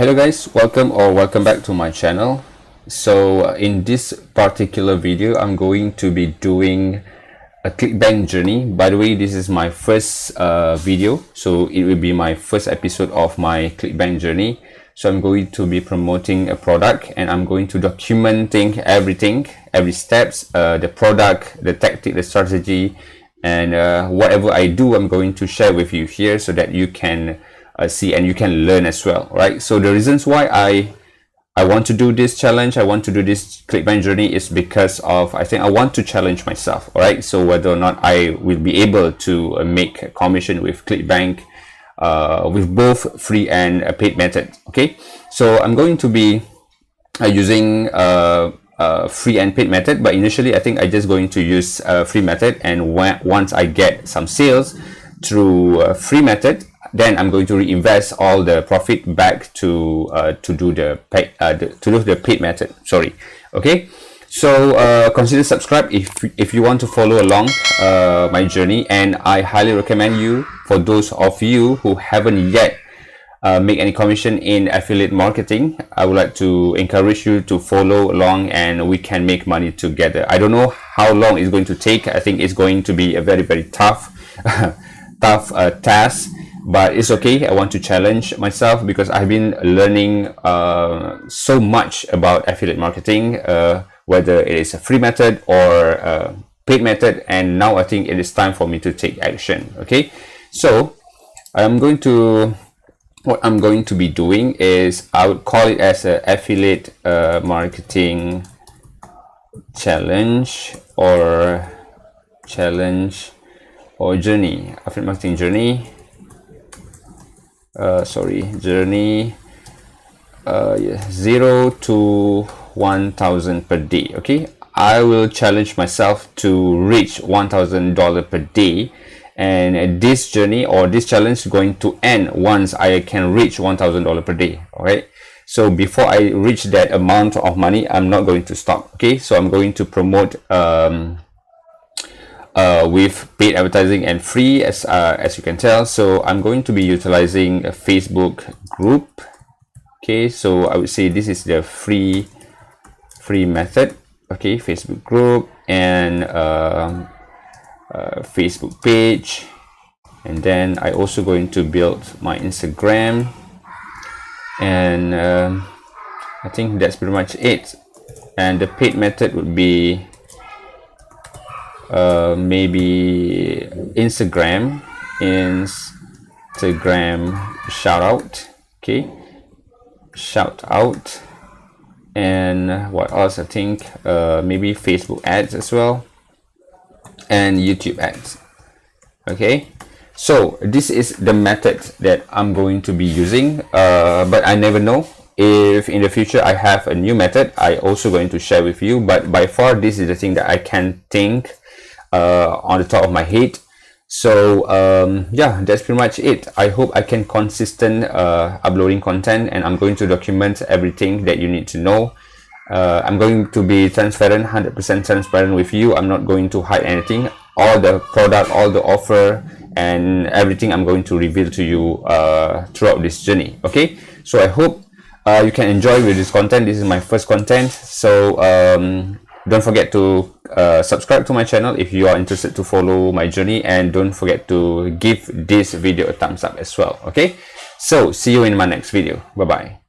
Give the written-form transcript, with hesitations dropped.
Hello guys, welcome back to my channel. So in this particular video I'm going to be doing a Clickbank journey. By the way, this is my first video, so it will be my first episode of my Clickbank journey. So I'm going to be promoting a product and I'm going to documenting everything, every steps, the product, the tactic, the strategy, and whatever I do I'm going to share with you here so that you can see and you can learn as well, right? So the reasons why I want to do this challenge, I want to do this Clickbank journey is because of, I think I want to challenge myself, all right? So whether or not I will be able to make a commission with Clickbank with both free and a paid method. Okay, so I'm going to be using free and paid method, but initially I think I just going to use free method, and once I get some sales through free method, then I'm going to reinvest all the profit back to do the paid method. Sorry. Okay, so consider subscribe if you want to follow along my journey, and I highly recommend you, for those of you who haven't yet make any commission in affiliate marketing, I would like to encourage you to follow along and we can make money together. I don't know how long it's going to take. I think it's going to be a very tough task, but it's okay. I want to challenge myself because I've been learning so much about affiliate marketing, whether it is a free method or a paid method, and now I think it is time for me to take action. Okay, so what I'm going to be doing is, I would call it as an affiliate marketing challenge or journey, affiliate marketing journey. Journey 0 to 1,000 per day. Okay, I will challenge myself to reach $1,000 per day, and this journey or this challenge is going to end once I can reach $1,000 per day. All right, so before I reach that amount of money, I'm not going to stop. Okay, so I'm going to promote with paid advertising and free, as you can tell. So I'm going to be utilizing a Facebook group. Okay, so I would say this is the free method. Okay, Facebook group and Facebook page, and then I also going to build my Instagram, and I think that's pretty much it. And the paid method would be maybe Instagram shout out. Okay, shout out, and what else? I think maybe Facebook ads as well, and YouTube ads. Okay, so this is the method that I'm going to be using, but I never know if in the future I have a new method. I also going to share with you, but by far this is the thing that I can think on the top of my head. So yeah, that's pretty much it. I hope I can consistent uploading content, and I'm going to document everything that you need to know. I'm going to be transparent, 100% transparent with you. I'm not going to hide anything. All the product, all the offer, and everything I'm going to reveal to you throughout this journey. Okay, so I hope you can enjoy with this content. This is my first content, so don't forget to subscribe to my channel if you are interested to follow my journey, and don't forget to give this video a thumbs up as well. Okay, so see you in my next video. Bye bye.